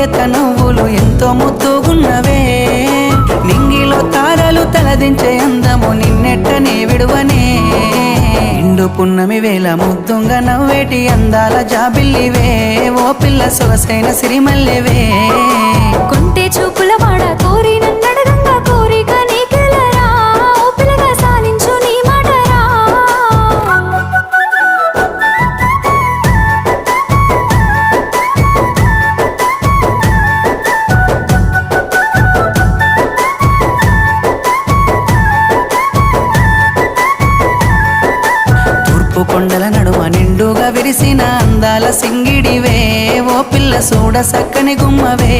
లేత నవ్వులు ఎంతో ముద్దుగున్నవే నింగిలో తారలు తలదించే అందము నిన్నెట్టనే విడువనే ఇండు పున్నమి వేళ ముద్దుంగా నవ్వేటి అందాల జాబిల్లివే ఓ పిల్ల సొగసైన సిరిమల్లెవే కొంటే చూపుల వాడ కోరి నన్నడగంగా కోరిక నీకెలరా ఓ పిల్లగా సాలించు నీ మాటరా తూర్పు కొండల నడుమ నిండుగా విరిసిన అందాల సింగిడివే ఓ పిల్ల సూడ సక్కని గుమ్మవే